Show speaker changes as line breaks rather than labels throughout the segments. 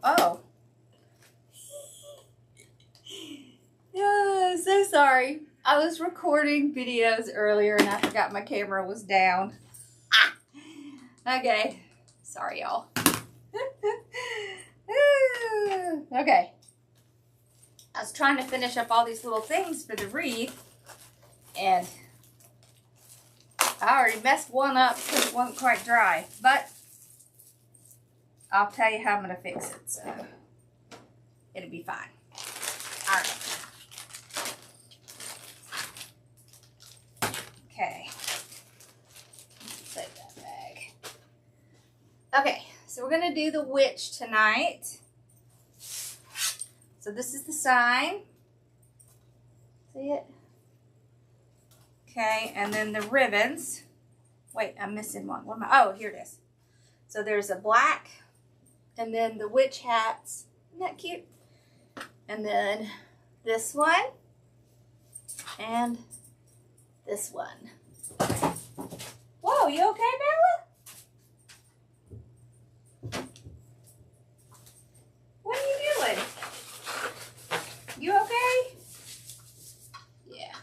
Oh. Yeah, so sorry. I was recording videos earlier and I forgot my camera was down. Okay. Sorry, y'all. Okay. I was trying to finish up all these little things for the wreath, and I already messed one up because it wasn't quite dry, but I'll tell you how I'm going to fix it, so it'll be fine. All right. Okay. Save that bag. Okay, so we're going to do the witch tonight. So this is the sign. See it? Okay, and then the ribbons. Wait, I'm missing one. What am I? Oh, here it is. So there's a black, and then the witch hats. Isn't that cute? And then this one, and this one. Whoa, you okay, Bella? What are you doing? You okay? Yeah.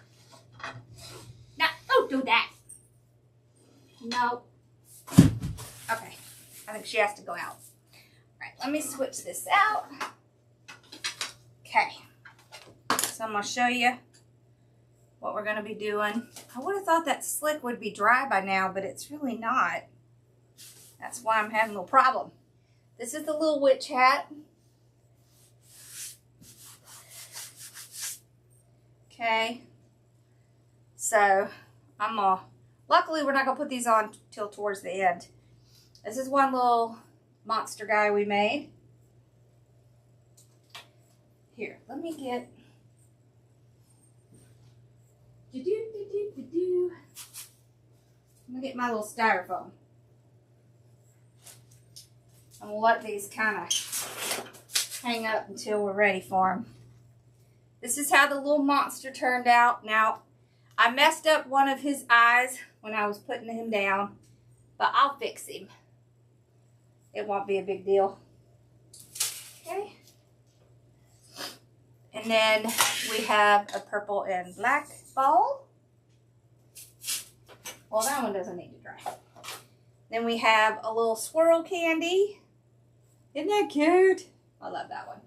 No, don't do that. No. Okay. I think she has to go out. All right, let me switch this out. Okay. So I'm going to show you what we're going to be doing. I would have thought that slick would be dry by now, but it's really not. That's why I'm having a little problem. This is the little witch hat. Okay, so luckily we're not gonna put these on till towards the end. This is one little monster guy we made. Here, let me get, let me get my little styrofoam. I'm gonna let these kind of hang up until we're ready for them. This is how the little monster turned out. Now, I messed up one of his eyes when I was putting him down, but I'll fix him. It won't be a big deal. Okay. And then we have a purple and black ball. Well, that one doesn't need to dry. Then we have a little swirl candy. Isn't that cute? I love that one.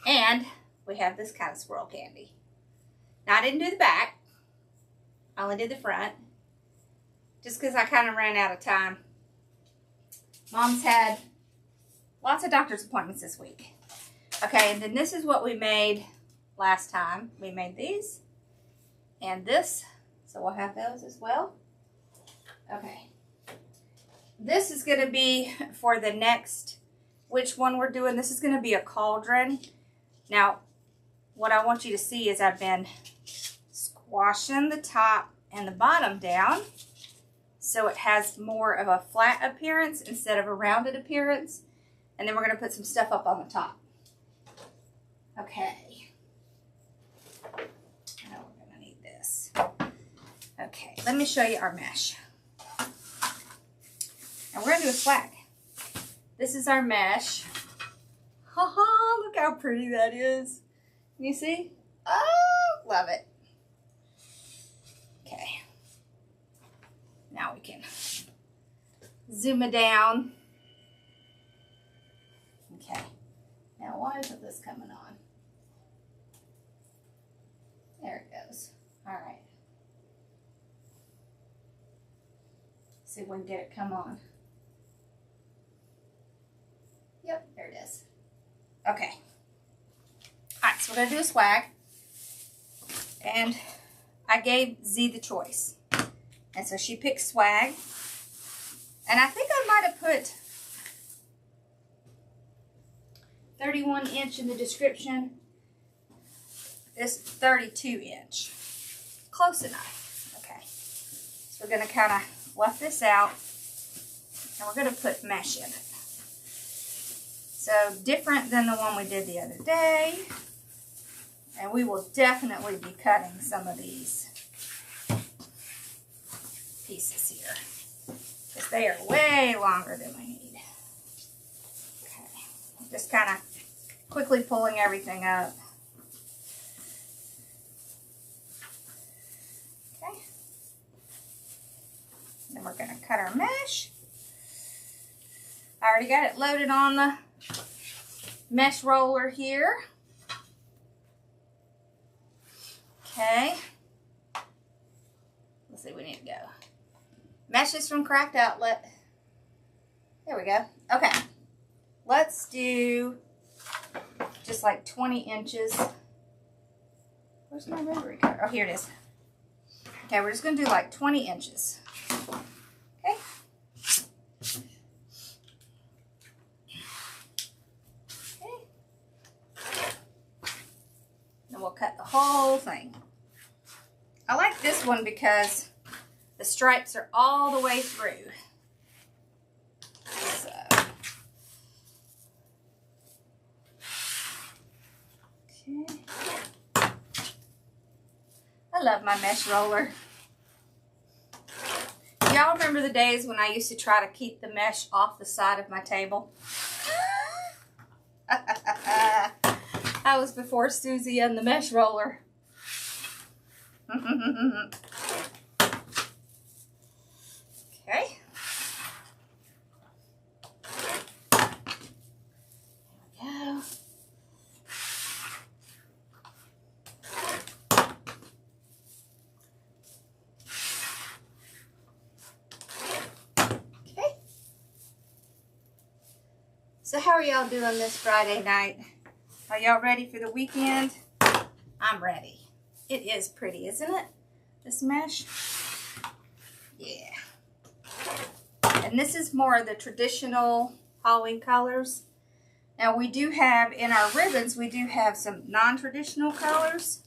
And we have this kind of swirl candy. Now, I didn't do the back. I only did the front. Just because I kind of ran out of time. Mom's had lots of doctor's appointments this week. Okay, and then this is what we made last time. We made these and this. So we'll have those as well. Okay. This is going to be for the next, which one we're doing. This is going to be a cauldron. Now, what I want you to see is I've been squashing the top and the bottom down so it has more of a flat appearance instead of a rounded appearance. And then we're going to put some stuff up on the top. Okay. Now we're going to need this. Okay, let me show you our mesh. And we're going to do a swag. This is our mesh. Haha, look how pretty that is. Can you see? Oh, love it. Okay. Now we can zoom it down. Okay. Now why isn't this coming on? There it goes. All right. See if we can get it come on. Yep, there it is. Okay. Alright, so we're going to do a swag. And I gave Z the choice. And so she picked swag. And I think I might have put 31 inch in the description. This 32 inch. Close enough. Okay. So we're going to kind of fluff this out. And we're going to put mesh in it. So different than the one we did the other day. And we will definitely be cutting some of these pieces here, because they are way longer than we need. Just kind of quickly pulling everything up. Okay. Then we're going to cut our mesh. I already got it loaded on the mesh roller here. Okay. Let's see, we need to go. Meshes from Craft Outlet. There we go. Okay. Let's do just like 20 inches. Where's my rotary cutter? Oh, here it is. Okay, we're just going to do like 20 inches. Okay. And we'll cut the whole thing. I like this one because the stripes are all the way through. So. Okay. I love my mesh roller. Y'all remember the days when I used to try to keep the mesh off the side of my table? That was before Susie and the mesh roller. Okay. There we go. Okay. So how are y'all doing this Friday night? Are y'all ready for the weekend? I'm ready. It is pretty, isn't it? This mesh. Yeah. And this is more of the traditional Halloween colors. Now we do have, in our ribbons, we do have some non-traditional colors.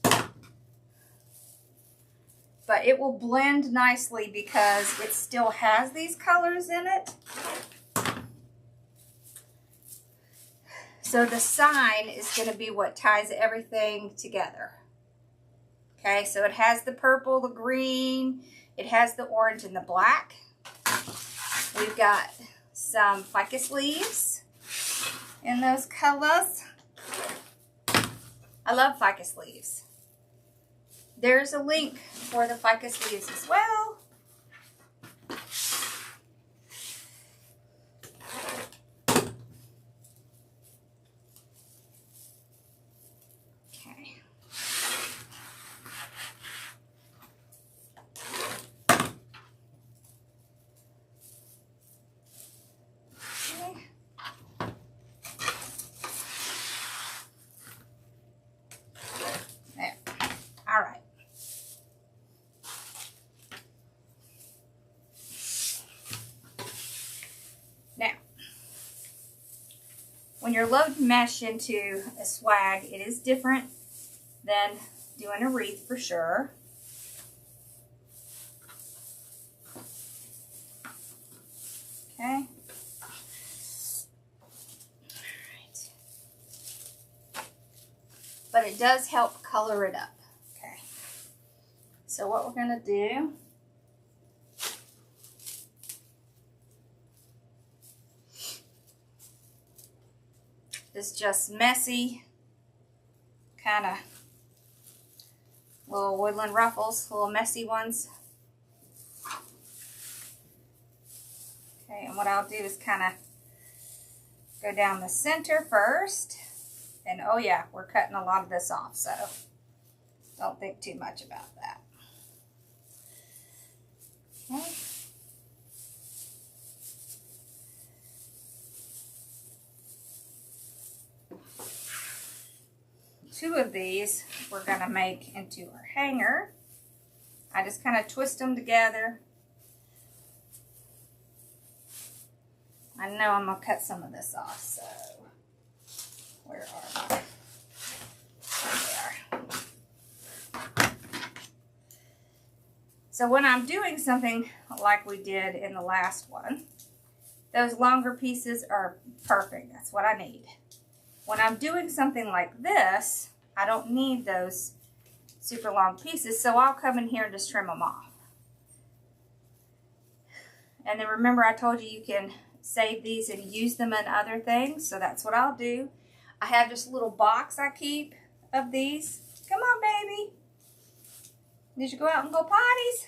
But it will blend nicely because it still has these colors in it. So the sign is going to be what ties everything together. Okay, so it has the purple, the green, it has the orange and the black. We've got some ficus leaves in those colors. I love ficus leaves. There's a link for the ficus leaves as well. When you're loading mesh into a swag, it is different than doing a wreath for sure. Okay. Alright. But it does help color it up. Okay. So what we're going to do is just messy, kind of little woodland ruffles, little messy ones. Okay, and what I'll do is kind of go down the center first. And oh yeah, we're cutting a lot of this off, so don't think too much about that. Okay. Two of these we're going to make into our hanger. I just kind of twist them together. I know I'm going to cut some of this off, so where are they? There they are. So when I'm doing something like we did in the last one, those longer pieces are perfect. That's what I need. When I'm doing something like this, I don't need those super long pieces, so I'll come in here and just trim them off. And then remember I told you you can save these and use them in other things, so that's what I'll do. I have just a little box I keep of these. Come on, baby. Did you go out and go potties?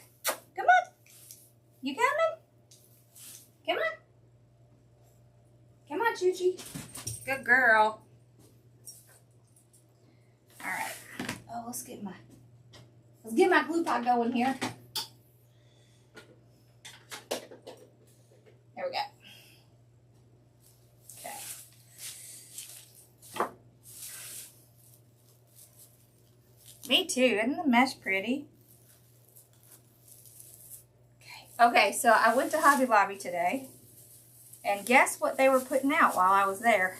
Come on. You coming? Come on. Come on, Choochie. Good girl. All right. Oh, let's get my glue pot going here. There we go. Okay. Me too. Isn't the mesh pretty? Okay, so I went to Hobby Lobby today, and guess what they were putting out while I was there?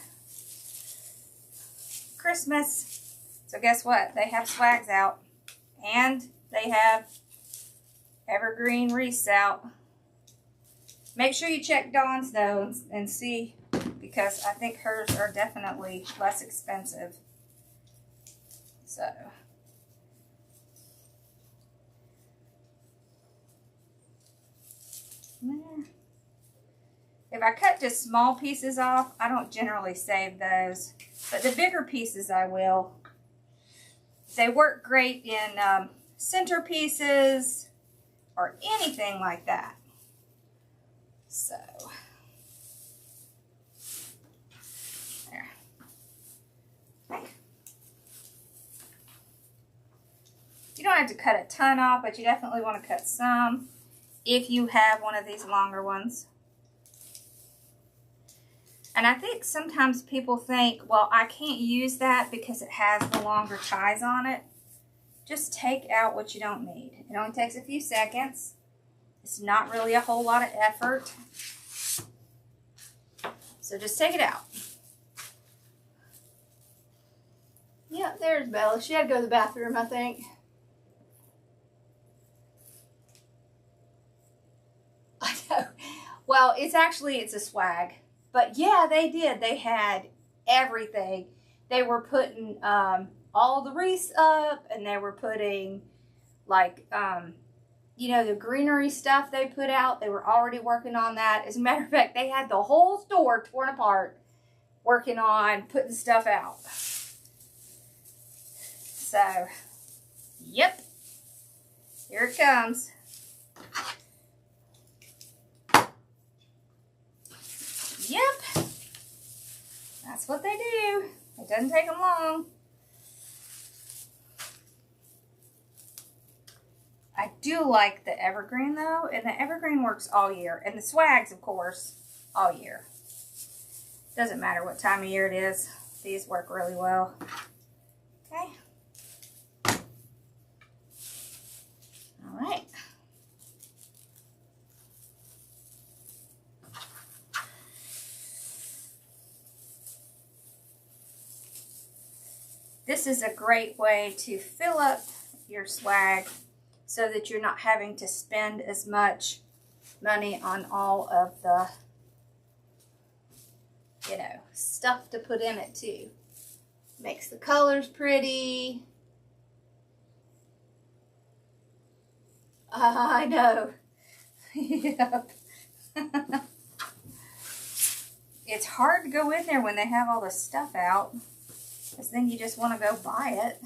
Christmas. So guess what? They have swags out, and they have evergreen wreaths out. Make sure you check Dawn's though and see, because I think hers are definitely less expensive. So. If I cut just small pieces off, I don't generally save those, but the bigger pieces I will. They work great in centerpieces or anything like that. So, there. Okay. You don't have to cut a ton off, but you definitely want to cut some if you have one of these longer ones. And I think sometimes people think, well, I can't use that because it has the longer ties on it. Just take out what you don't need. It only takes a few seconds. It's not really a whole lot of effort. So just take it out. Yeah, there's Bella. She had to go to the bathroom, I think. I know. Well, it's a swag. But yeah, they did. They had everything. They were putting all the wreaths up, and they were putting like, you know, the greenery stuff they put out. They were already working on that. As a matter of fact, they had the whole store torn apart working on putting stuff out. So, yep. Here it comes. Yep, that's what they do. It doesn't take them long. I do like the evergreen though, and the evergreen works all year. And the swags, of course, all year. Doesn't matter what time of year it is. These work really well. Okay. All right. This is a great way to fill up your swag so that you're not having to spend as much money on all of the, you know, stuff to put in it too. Makes the colors pretty. I know. Yep. It's hard to go in there when they have all the stuff out. Because then you just want to go buy it.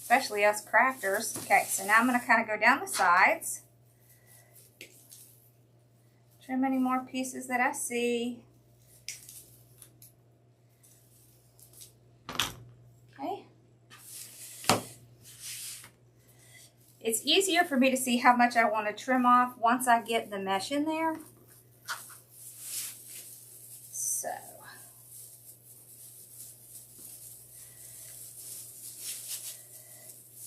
Especially us crafters. Okay, so now I'm going to kind of go down the sides. Trim any more pieces that I see. Okay. It's easier for me to see how much I want to trim off once I get the mesh in there. So.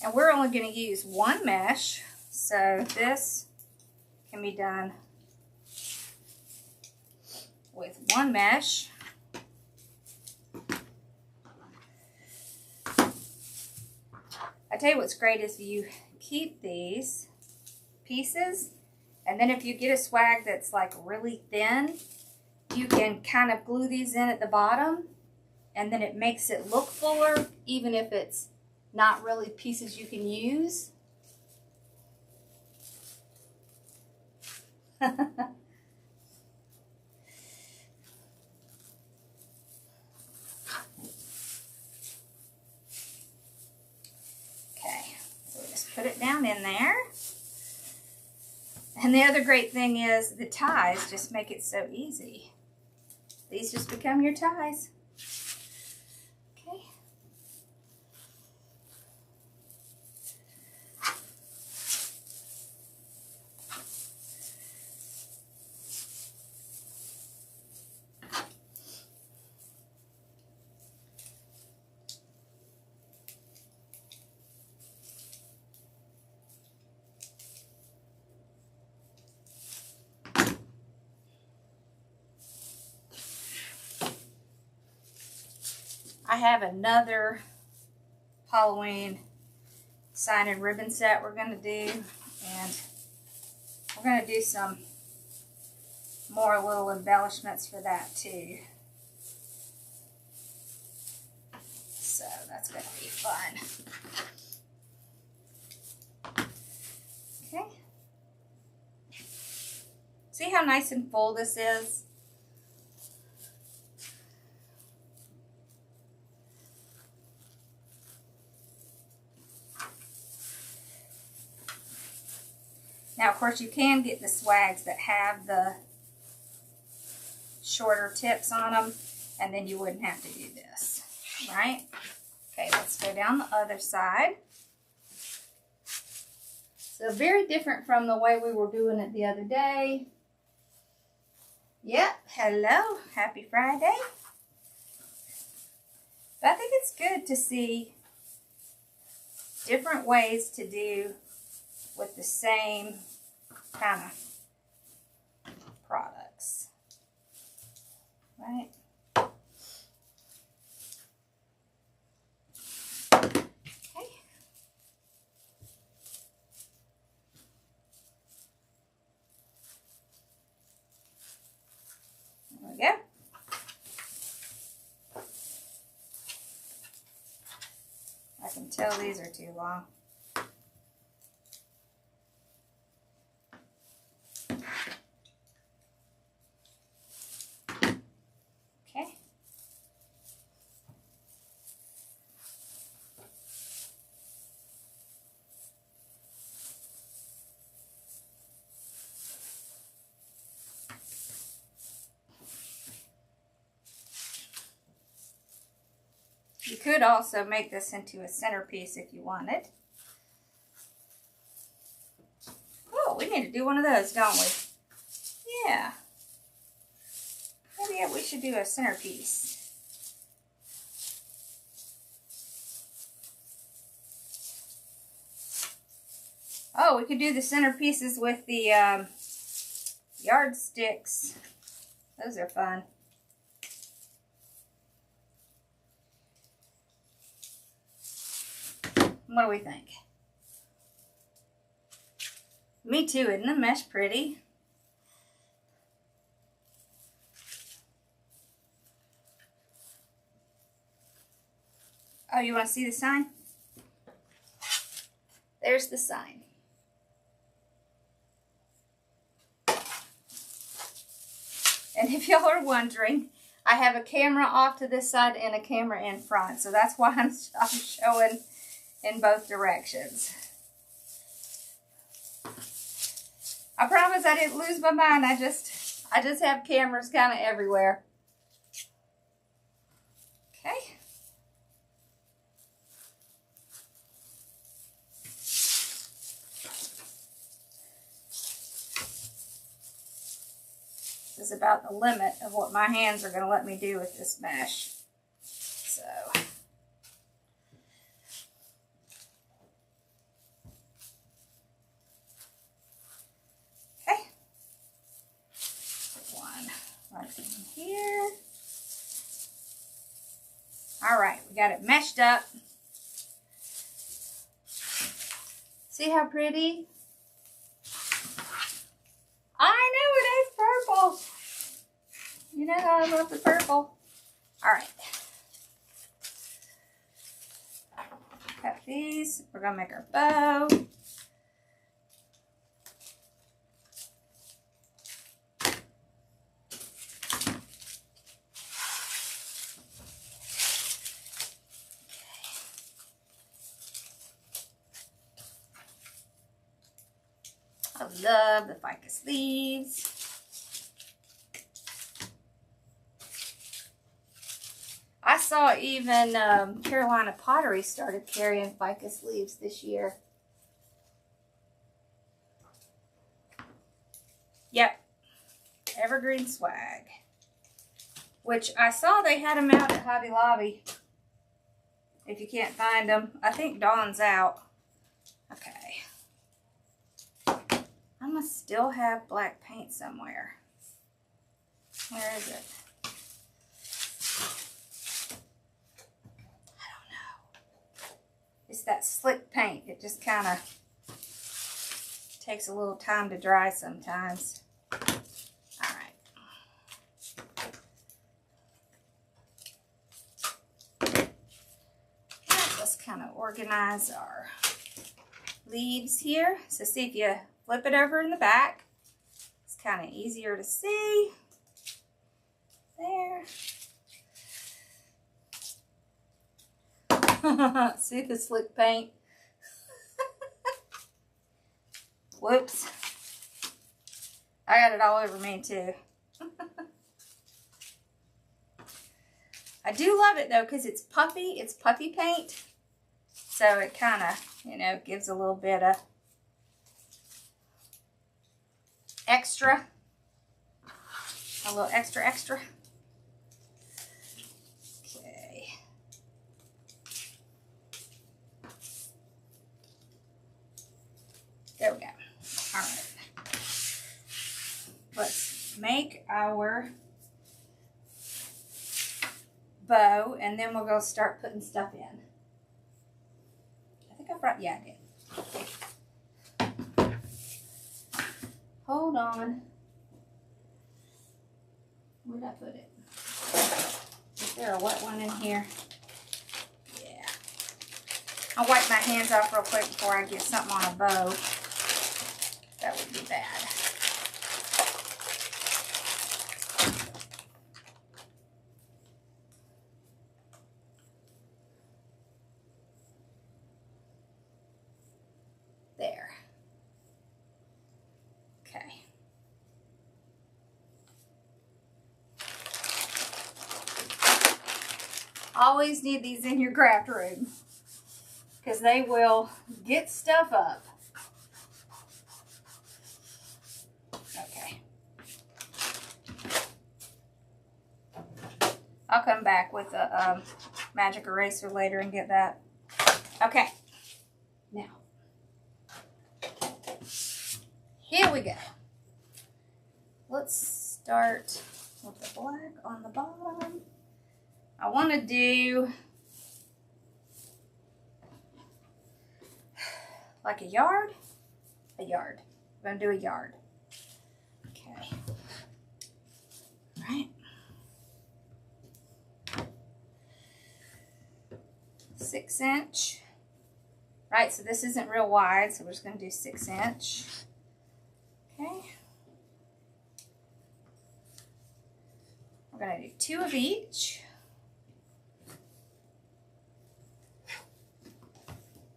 And we're only going to use one mesh, so this can be done with one mesh. I tell you what's great is you keep these pieces, and then if you get a swag that's like really thin, you can kind of glue these in at the bottom, and then it makes it look fuller, even if it's not really pieces you can use. put it down in there. And the other great thing is the ties just make it so easy. These just become your ties. Okay. I have another Halloween sign and ribbon set we're going to do, and we're going to do some more little embellishments for that too. So that's going to be fun. Okay. See how nice and full this is? Now, of course, you can get the swags that have the shorter tips on them, and then you wouldn't have to do this, right? Okay, let's go down the other side. So very different from the way we were doing it the other day. Yep, hello, happy Friday. But I think it's good to see different ways to do with the same kind of products, right? Okay. There we go. I can tell these are too long. You could also make this into a centerpiece if you wanted. Oh, we need to do one of those, don't we? Yeah. Maybe we should do a centerpiece. Oh, we could do the centerpieces with the yardsticks. Those are fun. What do we think? Me too, isn't the mesh pretty? Oh, you want to see the sign? There's the sign. And if y'all are wondering, I have a camera off to this side and a camera in front, so that's why I'm showing in both directions. I promise I didn't lose my mind. I just have cameras kind of everywhere. Okay. This is about the limit of what my hands are going to let me do with this mesh. So here. All right, we got it meshed up. See how pretty? I know it is purple. You know how I love the purple. All right. Cut these. We're gonna make our bow. love the ficus leaves. I saw even Carolina Pottery started carrying ficus leaves this year. Yep, Evergreen Swag. Which I saw they had them out at Hobby Lobby. If you can't find them, I think Dawn's out. Okay. I must still have black paint somewhere. Where is it? I don't know. It's that slick paint. It just kind of takes a little time to dry sometimes. All right. Let's kind of organize our leaves here. So see, if you flip it over in the back, it's kind of easier to see. There. See the slick paint? Whoops. I got it all over me too. I do love it though because it's puffy. It's puffy paint. So it kind of, you know, gives a little bit of extra. A little extra. Okay. There we go. All right. Let's make our bow and then we'll go start putting stuff in. I think I brought, yeah, I did. Hold on. Where'd I put it? Is there a wet one in here? Yeah. I'll wipe my hands off real quick before I get something on a bow. That would be bad. There. Okay. Always need these in your craft room because they will get stuff up. Okay. I'll come back with a magic eraser later and get that. Okay. Now. Here we go. Let's start with the black on the bottom. I want to do like a yard. A yard. I'm going to do a yard. Okay. All right. 6 inch. Right, so this isn't real wide, so we're just going to do 6 inch. Okay. We're going to do 2 of each.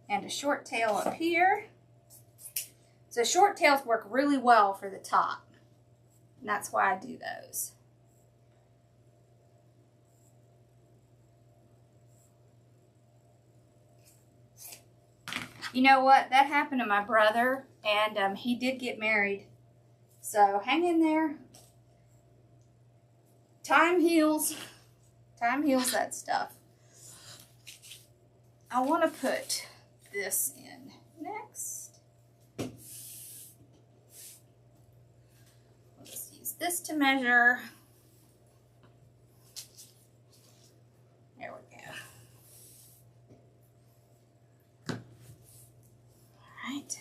And a short tail up here. So short tails work really well for the top. And that's why I do those. You know what? That happened to my brother, and he did get married. So hang in there. Time heals. Time heals that stuff. I want to put this in next. We'll just use this to measure. There we go. All right.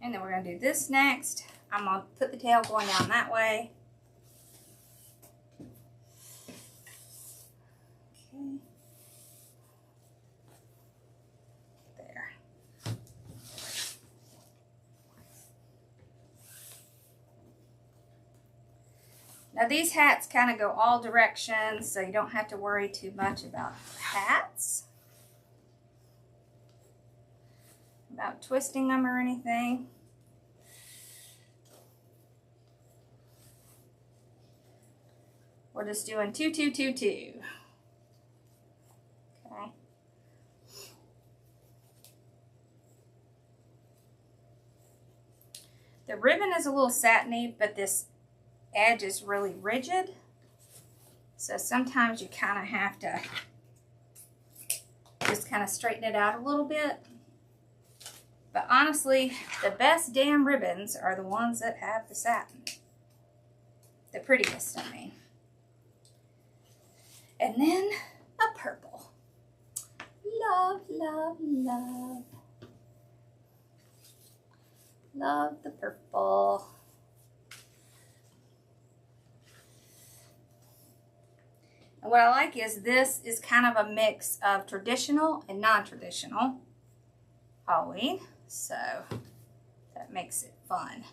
And then we're going to do this next. I'm going to put the tail going down that way. Okay. Now these hats kind of go all directions, so you don't have to worry too much about hats, about twisting them or anything. We're just doing 2, 2, 2, 2. Okay. The ribbon is a little satiny, but this edge is really rigid. So sometimes you kind of have to just kind of straighten it out a little bit. But honestly, the best damn ribbons are the ones that have the satin. The prettiest, I mean. And then a purple. Love, love, love. Love the purple. And what I like is this is kind of a mix of traditional and non-traditional Halloween. So that makes it fun.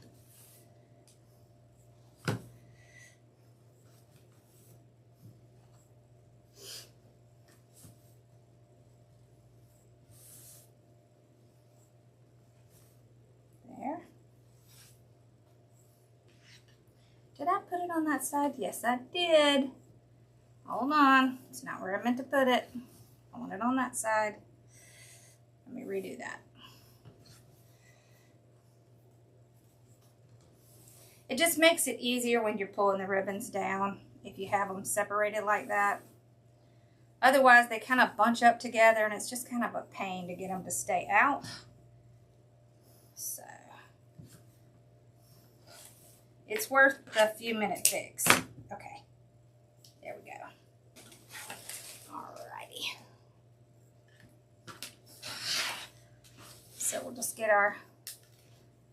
Did I put it on that side? Yes, I did. Hold on. It's not where I meant to put it. I want it on that side. Let me redo that. It just makes it easier when you're pulling the ribbons down if you have them separated like that. Otherwise, they kind of bunch up together and it's just kind of a pain to get them to stay out. So it's worth the few minute fix. Okay, there we go. Alrighty. So we'll just get our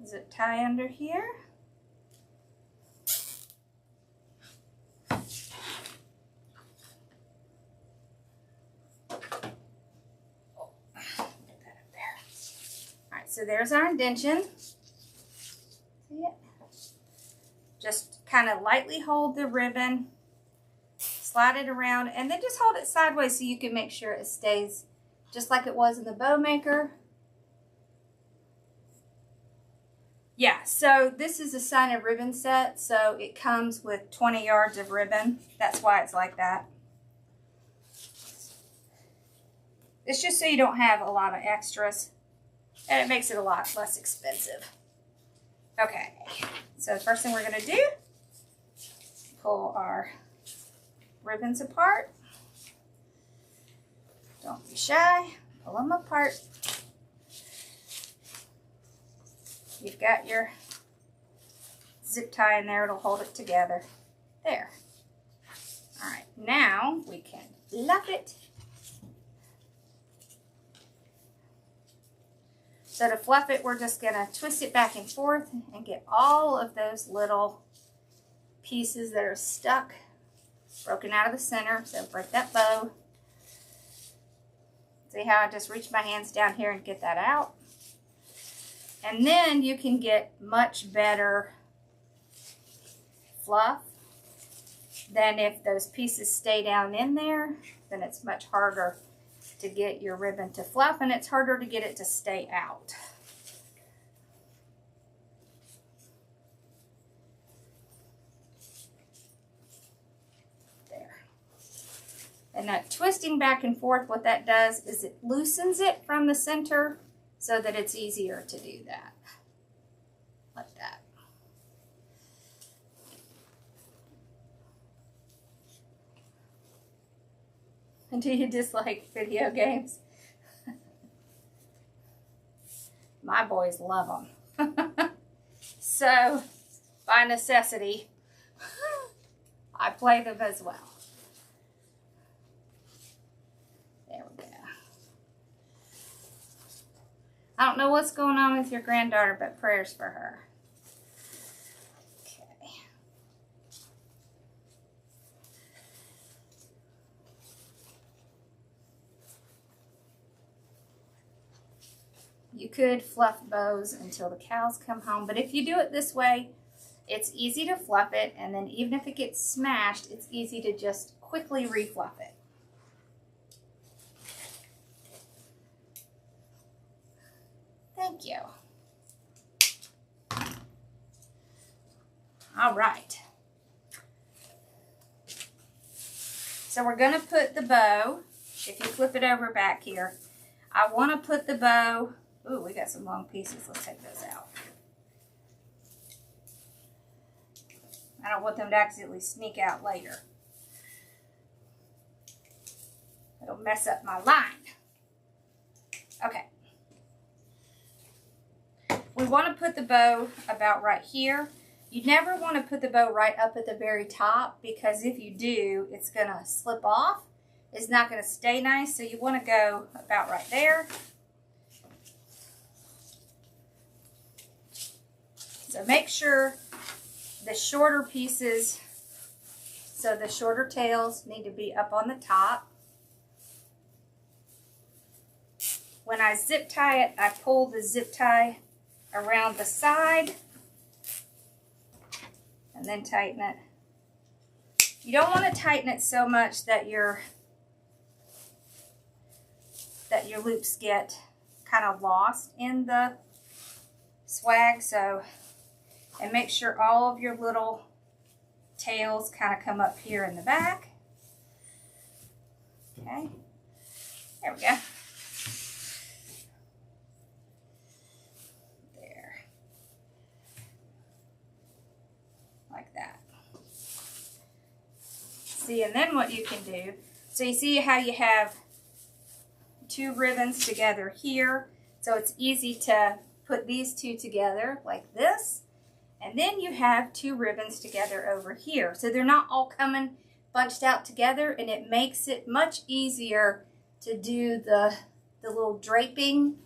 zip tie under here. So there's our indention. See it? Just kind of lightly hold the ribbon, slide it around, and then just hold it sideways so you can make sure it stays just like it was in the bow maker. Yeah, so this is a sign of ribbon set, so it comes with 20 yards of ribbon. That's why it's like that. It's just so you don't have a lot of extras. And it makes it a lot less expensive. Okay, so the first thing we're going to do, pull our ribbons apart. Don't be shy, pull them apart. You've got your zip tie in there, it'll hold it together. There. All right, now we can fluff it. So to fluff it, we're just going to twist it back and forth and get all of those little pieces that are stuck broken out of the center. So break that bow. See how I just reach my hands down here and get that out? And then you can get much better fluff than if those pieces stay down in there. Then it's much harder to get your ribbon to fluff, and it's harder to get it to stay out. There. And that twisting back and forth, what that does is it loosens it from the center so that it's easier to do that. Like that. And do you dislike video games? My boys love them. So, by necessity, I play them as well. There we go. I don't know what's going on with your granddaughter, but prayers for her. You could fluff bows until the cows come home, but if you do it this way, it's easy to fluff it, and then even if it gets smashed, it's easy to just quickly refluff it. Thank you. All right. So we're going to put the bow, if you flip it over back here, I want to put the bow, ooh, we got some long pieces, let's take those out. I don't want them to accidentally sneak out later. It'll mess up my line. Okay. We want to put the bow about right here. You never want to put the bow right up at the very top, because if you do, it's going to slip off. It's not going to stay nice, so you want to go about right there. So make sure the shorter pieces, so the shorter tails need to be up on the top. When I zip tie it, I pull the zip tie around the side and then tighten it. You don't want to tighten it so much that your loops get kind of lost in the swag. So, and make sure all of your little tails kind of come up here in the back. Okay, there we go. See, and then what you can do, so you see how you have two ribbons together here, so it's easy to put these two together like this, and then you have two ribbons together over here, so they're not all coming bunched out together, and it makes it much easier to do the little draping.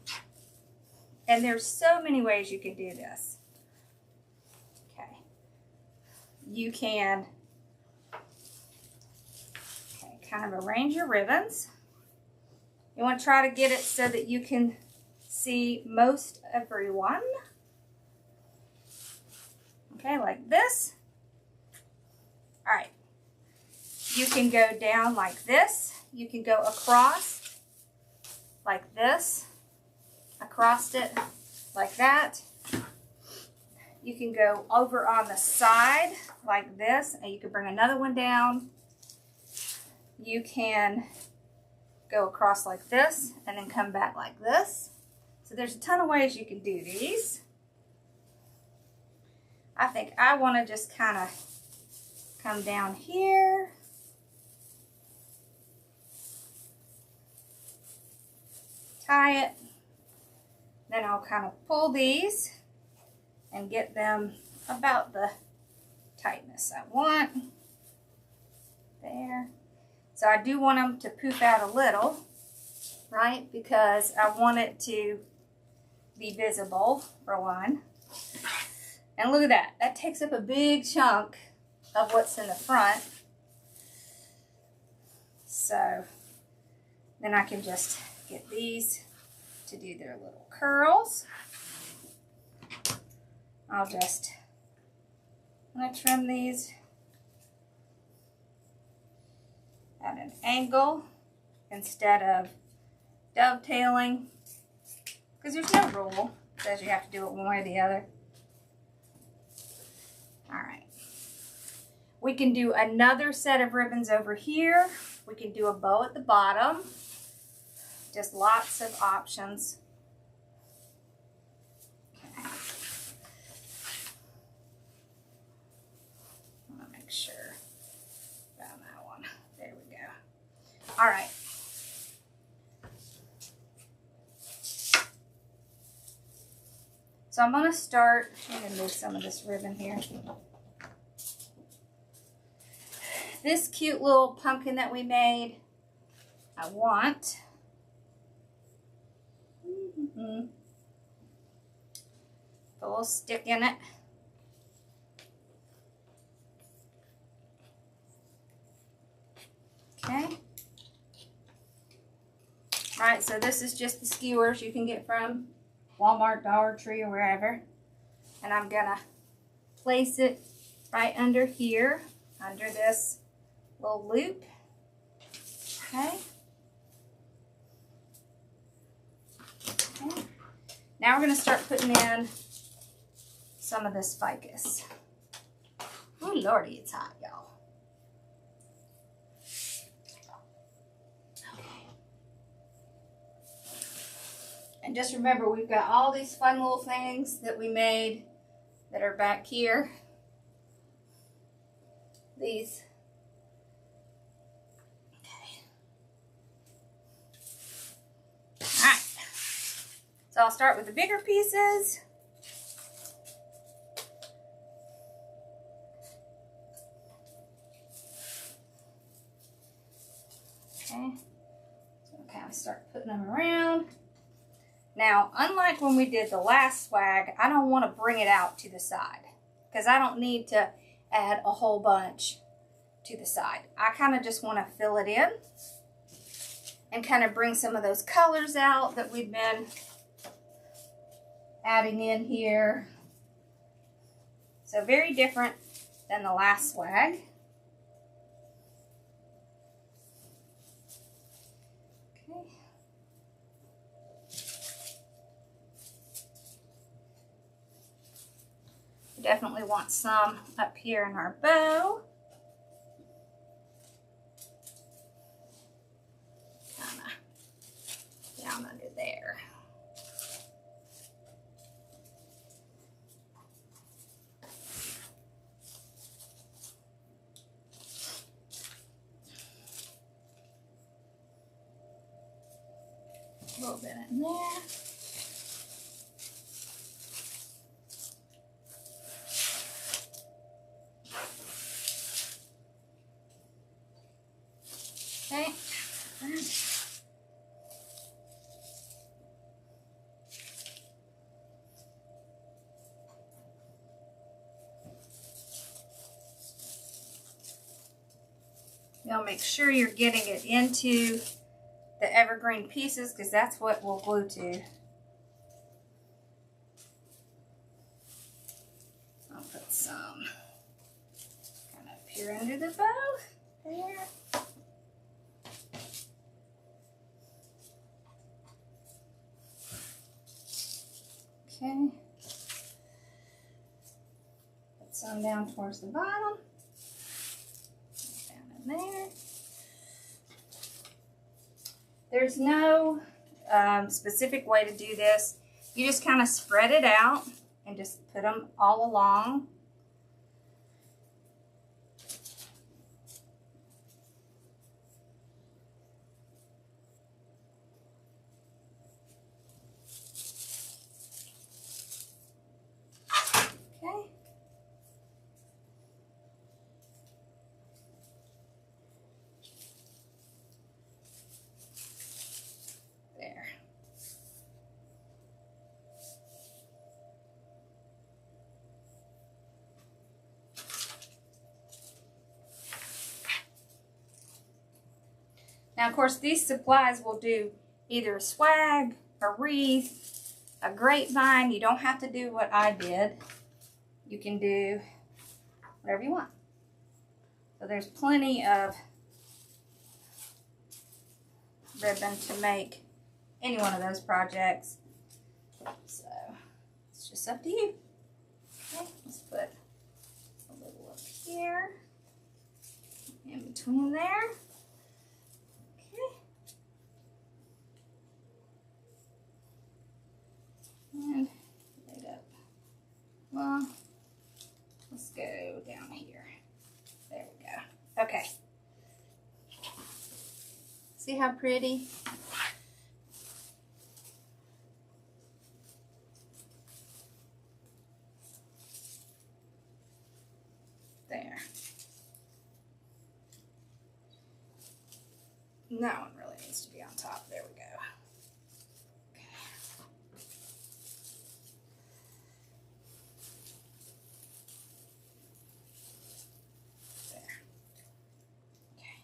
And there's so many ways you can do this. Okay, you can kind of arrange your ribbons. You want to try to get it so that you can see most everyone. Okay, like this. All right. You can go down like this. You can go across like this. Across it like that. You can go over on the side like this, and you can bring another one down. You can go across like this and then come back like this. So there's a ton of ways you can do these. I think I want to just kind of come down here. Tie it. Then I'll kind of pull these and get them about the tightness I want. There. So I do want them to poof out a little, right? Because I want it to be visible, for one. And look at that. That takes up a big chunk of what's in the front. So then I can just get these to do their little curls. I'm going to trim these at an angle instead of dovetailing, because there's no rule that says you have to do it one way or the other. All right. We can do another set of ribbons over here. We can do a bow at the bottom. Just lots of options. Okay. I want to make sure. Found that one. There we go. All right. So I'm going to start, I'm going to move some of this ribbon here. This cute little pumpkin that we made, I want put a little stick in it. Okay. All right, so this is just the skewers you can get from Walmart, Dollar Tree, or wherever. And I'm gonna place it right under here, under this little loop. Okay. Okay. Now we're going to start putting in some of this ficus. Oh, Lordy, it's hot, y'all. Okay. And just remember, we've got all these fun little things that we made that are back here. These. Okay. All right. So I'll start with the bigger pieces. Okay. So I'll kind of start putting them around. Now, unlike when we did the last swag, I don't want to bring it out to the side because I don't need to add a whole bunch to the side. I kind of just want to fill it in and kind of bring some of those colors out that we've been adding in here. So very different than the last swag. Okay. We definitely want some up here in our bow. Kind of down under there. A little bit in there. Okay. You'll make sure you're getting it into the evergreen pieces because that's what we'll glue to. I'll put some kind of up here under the bow. There. Okay. Put some down towards the bottom. Down in there. There's no specific way to do this. You just kind of spread it out and just put them all along. Okay. There. Now, of course, these supplies will do either a swag, a wreath, a grapevine. You don't have to do what I did. You can do whatever you want. So there's plenty of ribbon to make any one of those projects. So it's just up to you. Okay, let's put a little up here, in between there. Okay. And right up. Well, let's go down here. There we go. Okay. See how pretty? There. That one really needs to be on top. There we go. Okay. There. Okay.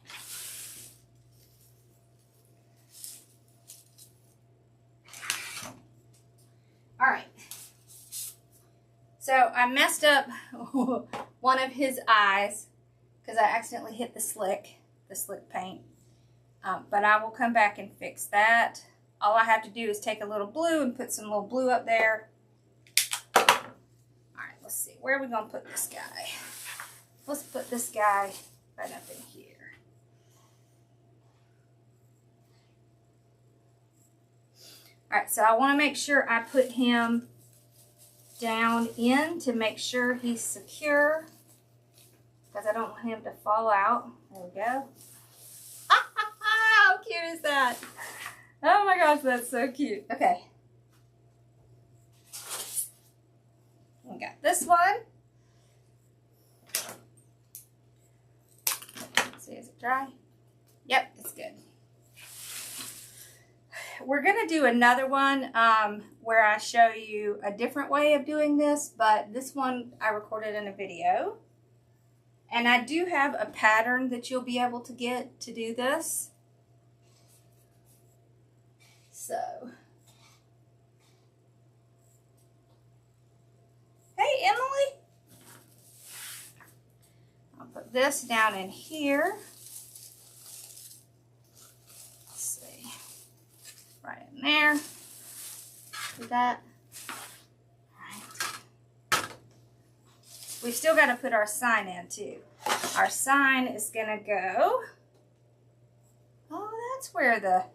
All right. So I messed up one of his eyes because I accidentally hit the slick paint. But I will come back and fix that. All I have to do is take a little blue and put some little blue up there. All right, let's see. Where are we going to put this guy? Let's put this guy right up in here. All right, so I want to make sure I put him down in to make sure he's secure because I don't want him to fall out. There we go. How cute is that? Oh my gosh, that's so cute. Okay. We got this one. Let's see, is it dry? Yep, it's good. We're going to do another one where I show you a different way of doing this, but this one I recorded in a video. And I do have a pattern that you'll be able to get to do this. So, hey Emily, I'll put this down in here. Right in there. Do that. All right. We've still got to put our sign in too. Our sign is going to go. Oh, that's where the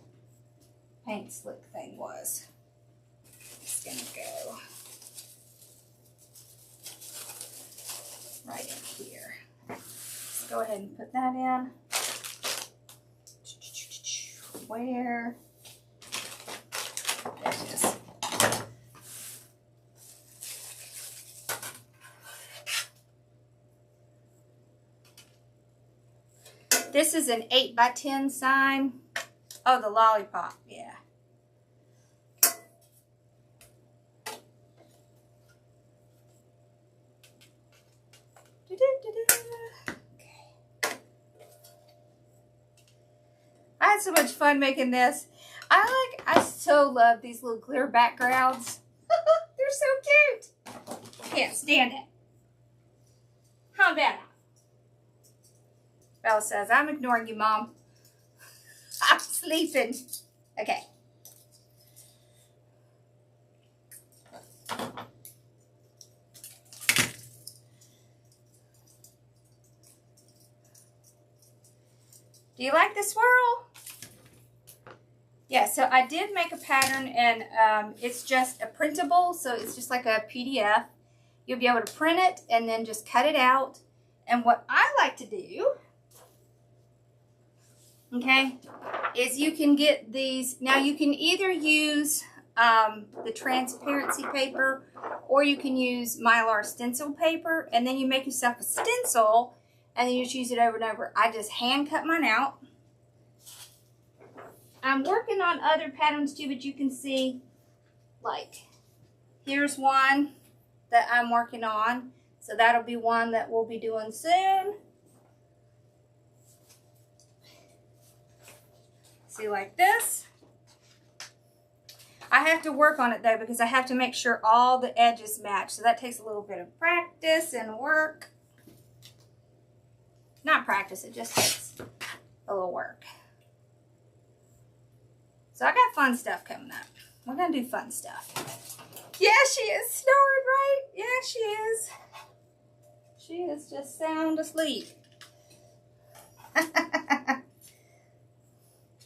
paint slick thing was. It's going to go right in here. Let's go ahead and put that in. Where? There it is. This is an 8x10 sign. Oh, the lollipop, yeah. Okay. I had so much fun making this. I so love these little clear backgrounds. They're so cute. Can't stand it. How bad? Bella says, I'm ignoring you, Mom. I'm sleeping. Okay. Do you like the swirl? Yeah, so I did make a pattern, and it's just a printable, so it's just like a PDF. You'll be able to print it and then just cut it out. And what I like to do, okay, is you can get these. Now you can either use the transparency paper, or you can use Mylar stencil paper, and then you make yourself a stencil, and then you just use it over and over. I just hand cut mine out. I'm working on other patterns too, but you can see, like, here's one that I'm working on. So that'll be one that we'll be doing soon. See, like this. I have to work on it though, because I have to make sure all the edges match. So that takes a little bit of practice and work. Not practice, it just takes a little work. So I got fun stuff coming up. We're going to do fun stuff. Yeah, she is snoring, right? Yeah, she is. She is just sound asleep.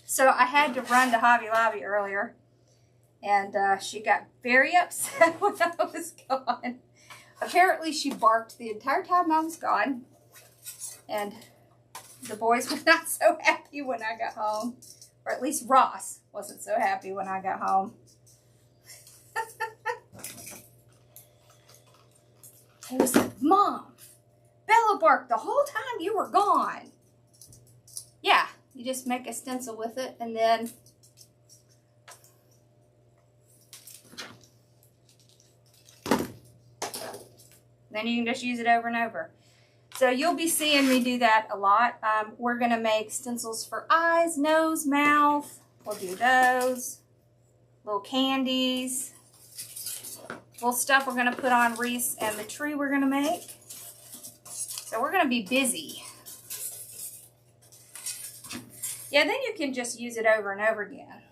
So I had to run to Hobby Lobby earlier. And she got very upset when I was gone. Apparently she barked the entire time I was gone. And the boys were not so happy when I got home. Or at least Ross wasn't so happy when I got home. He was like, Mom, Bella barked the whole time you were gone. Yeah, you just make a stencil with it, and then you can just use it over and over. So you'll be seeing me do that a lot. We're going to make stencils for eyes, nose, mouth. We'll do those. Little candies. little stuff we're going to put on wreaths and the tree we're going to make. So we're going to be busy. Yeah, then you can just use it over and over again,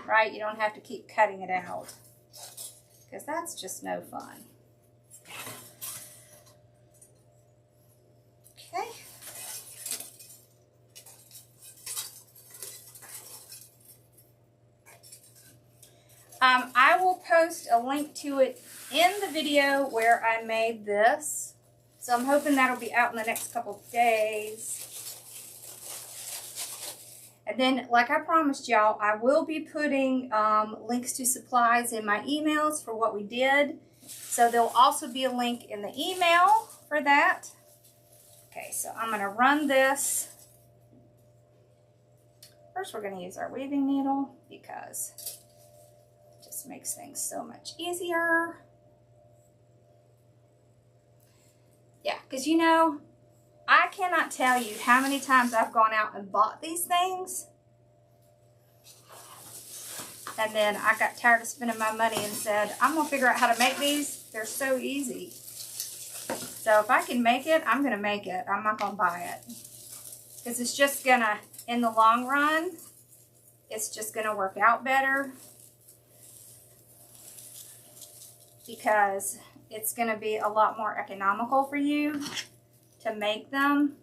right? You don't have to keep cutting it out because that's just no fun. Okay. I will post a link to it in the video where I made this. So I'm hoping that'll be out in the next couple of days. And then, like I promised y'all, I will be putting links to supplies in my emails for what we did. So there'll also be a link in the email for that. Okay, so I'm going to run this. First, we're going to use our weaving needle because it just makes things so much easier. Yeah, because you know, I cannot tell you how many times I've gone out and bought these things. And then I got tired of spending my money and said, I'm going to figure out how to make these. They're so easy. So if I can make it, I'm going to make it. I'm not going to buy it. Because it's just going to, in the long run, it's just going to work out better. Because it's going to be a lot more economical for you to make them,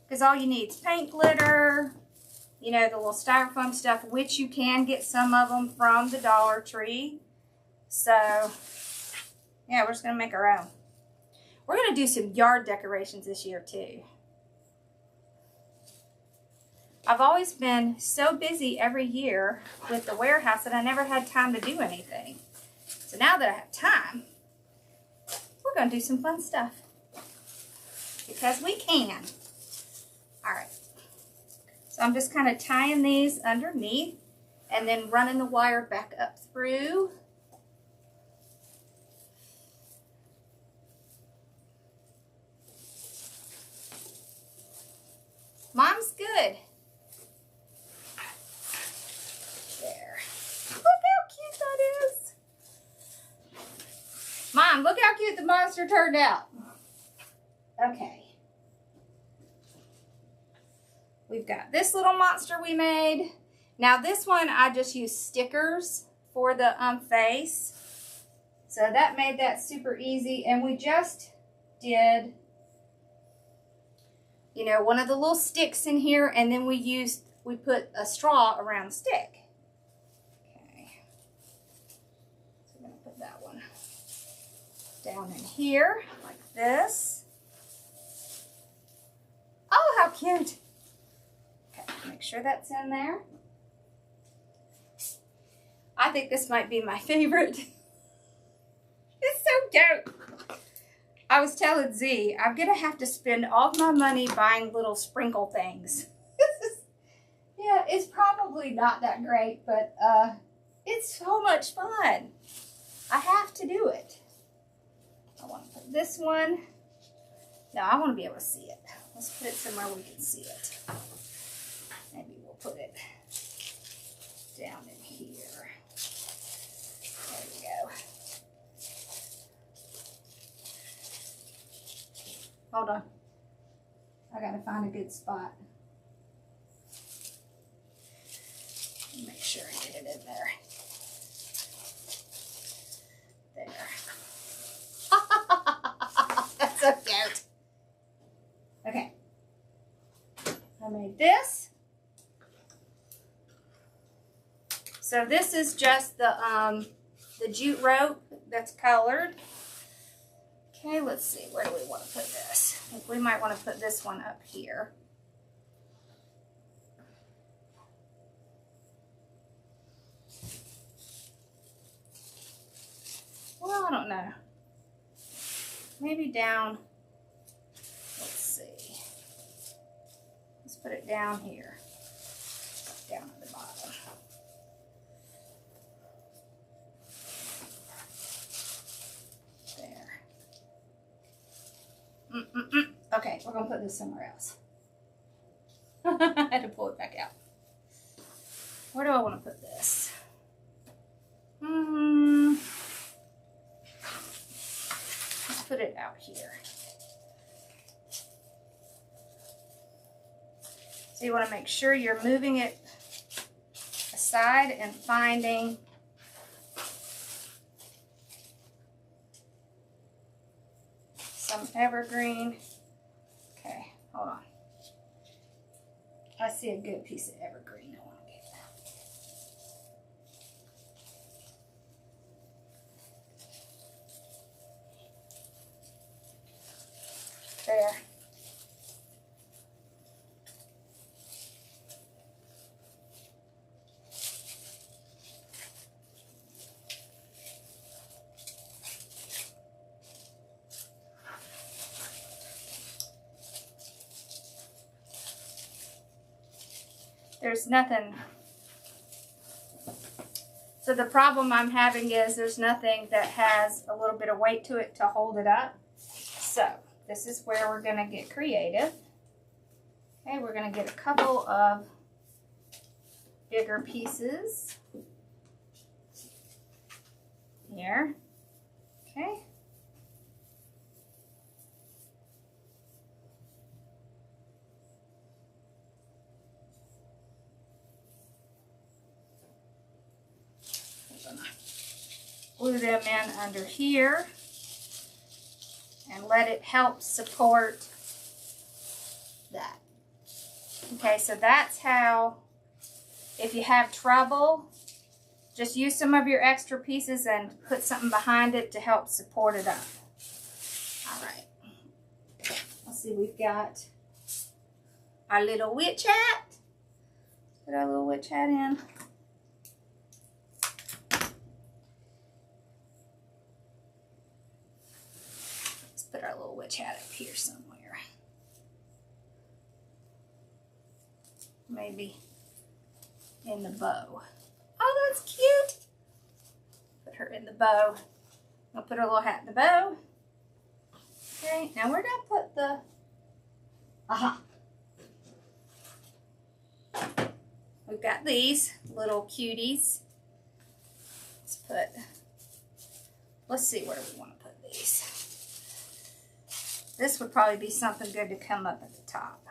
because all you need is paint, glitter, you know, the little styrofoam stuff, which you can get some of them from the Dollar Tree. So yeah, we're just gonna make our own. We're gonna do some yard decorations this year too. I've always been so busy every year with the warehouse that I never had time to do anything. So now that I have time, we're gonna do some fun stuff. Because we can. Alright. So I'm just kind of tying these underneath and then running the wire back up through. Mom's good. There. Look how cute that is. Mom, look how cute the monster turned out. Okay. We've got this little monster we made. Now this one I just used stickers for the face. So that made that super easy. And we just did, you know, one of the little sticks in here, and then we put a straw around the stick. Okay. So we're gonna put that one down in here like this. Oh, how cute. Okay, make sure that's in there. I think this might be my favorite. It's so cute. I was telling Z, I'm going to have to spend all my money buying little sprinkle things. Yeah, it's probably not that great, but it's so much fun. I have to do it. I want to put this one. No, I want to be able to see it. Let's put it somewhere we can see it. Maybe we'll put it down in here. There we go. Hold on. I gotta find a good spot. Make sure I get it in there. There. That's so cute. Okay. I made this. So this is just the jute rope that's colored. Okay, let's see. Where do we want to put this? I think we might want to put this one up here. Well, I don't know. Maybe down. Let's see. Let's put it down here. Down at the bottom. There. Okay, we're going to put this somewhere else. I had to pull it back out. Where do I want to put this? put it out here. So you want to make sure you're moving it aside and finding some evergreen. Okay, hold on. I see a good piece of evergreen I want to get. There. There's nothing. So the problem I'm having is there's nothing that has a little bit of weight to it to hold it up. So this is where we're going to get creative. Okay, we're going to get a couple of bigger pieces here. Okay. Glue them in under here and let it help support that. Okay, so that's how, if you have trouble, just use some of your extra pieces and put something behind it to help support it up. All right. Let's see, we've got our little witch hat. Put our little witch hat in. Put our little witch hat up here somewhere. Maybe in the bow. Oh, that's cute. Put her in the bow. I'll put her little hat in the bow. Okay, now where did I put the... Aha. We've got these little cuties. Let's see where we want to put these. This would probably be something good to come up at the top.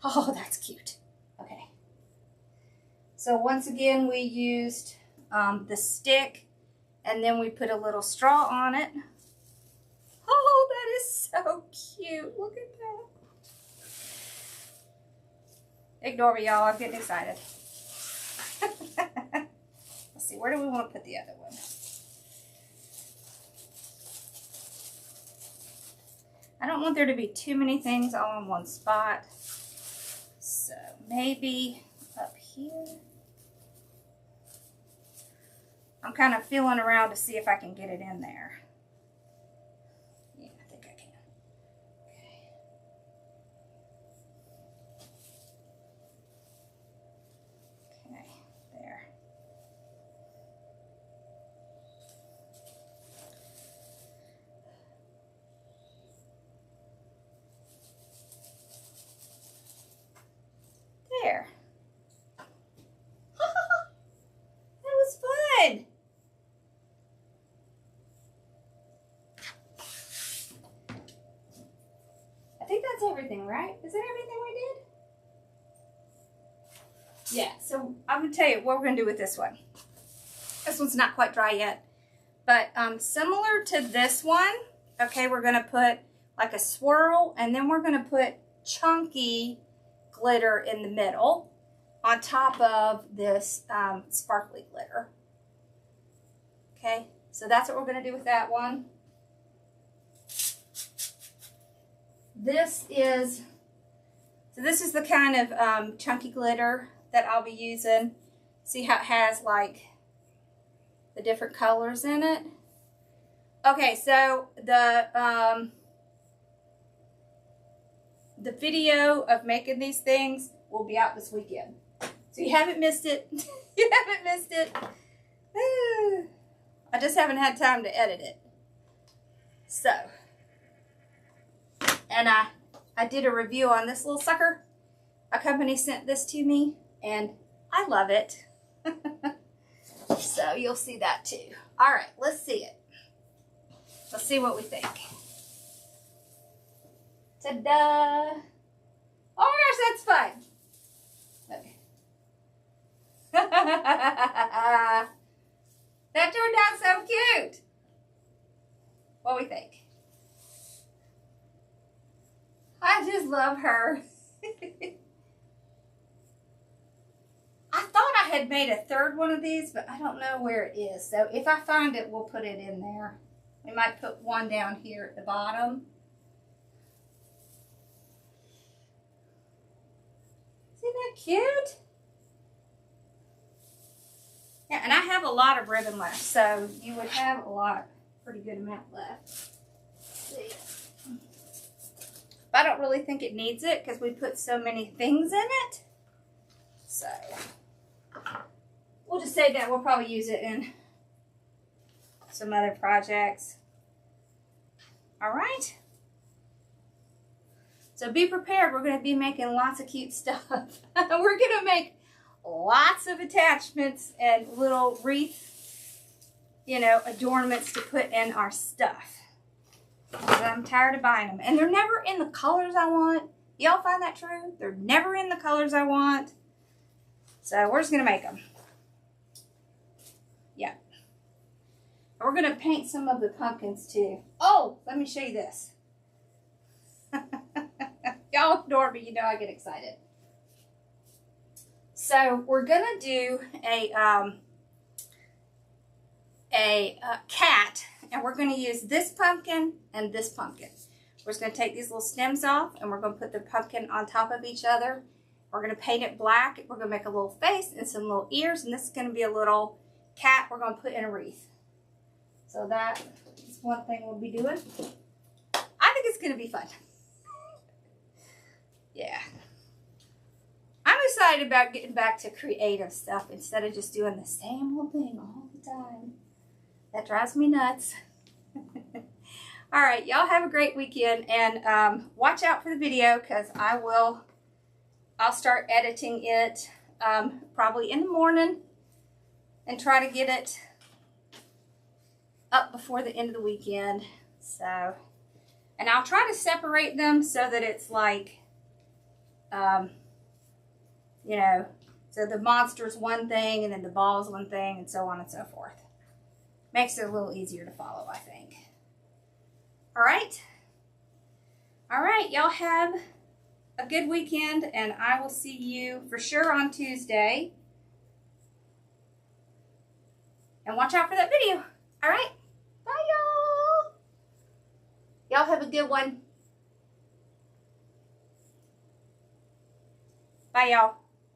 Oh, that's cute. Okay. So once again, we used the stick, and then we put a little straw on it. Oh, that is so cute. Look at that. Ignore me, y'all. I'm getting excited. Let's see. Where do we want to put the other one? I don't want there to be too many things all in one spot. So maybe up here. I'm kind of feeling around to see if I can get it in there. Yeah, I think I can. Okay. Okay, there. There. That was fun. I think that's everything, right? Is that everything we did? Yeah, so I'm going to tell you what we're going to do with this one. This one's not quite dry yet, but similar to this one, okay, we're going to put like a swirl, and then we're going to put chunky glitter in the middle on top of this sparkly glitter. Okay, so that's what we're going to do with that one. This is the kind of chunky glitter that I'll be using. See how it has like the different colors in it? Okay, so the video of making these things will be out this weekend. So you haven't missed it. You haven't missed it. I just haven't had time to edit it. So, and I did a review on this little sucker. A company sent this to me, and I love it. So you'll see that too. All right, let's see it. Let's see what we think. Ta-da! Oh my gosh, that's fun. Okay. That turned out so cute. What do we think? I just love her. I thought I had made a third one of these, but I don't know where it is. So if I find it, we'll put it in there. We might put one down here at the bottom. Isn't that cute? Yeah, and I have a lot of ribbon left, so you would have a lot, pretty good amount left. Let's see. But I don't really think it needs it because we put so many things in it. So we'll just say that we'll probably use it in some other projects. All right. So be prepared. We're going to be making lots of cute stuff. We're going to make lots of attachments and little wreath, you know, adornments to put in our stuff. But I'm tired of buying them. And they're never in the colors I want. Y'all find that true? They're never in the colors I want. So we're just going to make them. Yeah. We're going to paint some of the pumpkins too. Oh, let me show you this. Y'all adore me. You know I get excited. So we're going to do a cat. And we're going to use this pumpkin and this pumpkin. We're just going to take these little stems off and we're going to put the pumpkin on top of each other. We're going to paint it black. We're going to make a little face and some little ears. And this is going to be a little cat we're going to put in a wreath. So that is one thing we'll be doing. I think it's going to be fun. Yeah. I'm excited about getting back to creative stuff instead of just doing the same old thing all the time. That drives me nuts. All right, y'all have a great weekend, and watch out for the video because I'll start editing it probably in the morning and try to get it up before the end of the weekend. So, and I'll try to separate them so that it's like, you know, so the monster's one thing and then the ball's one thing and so on and so forth. Makes it a little easier to follow, I think. All right. All right, y'all have a good weekend, and I will see you for sure on Tuesday. And watch out for that video. All right. Bye, y'all. Y'all have a good one. Bye, y'all.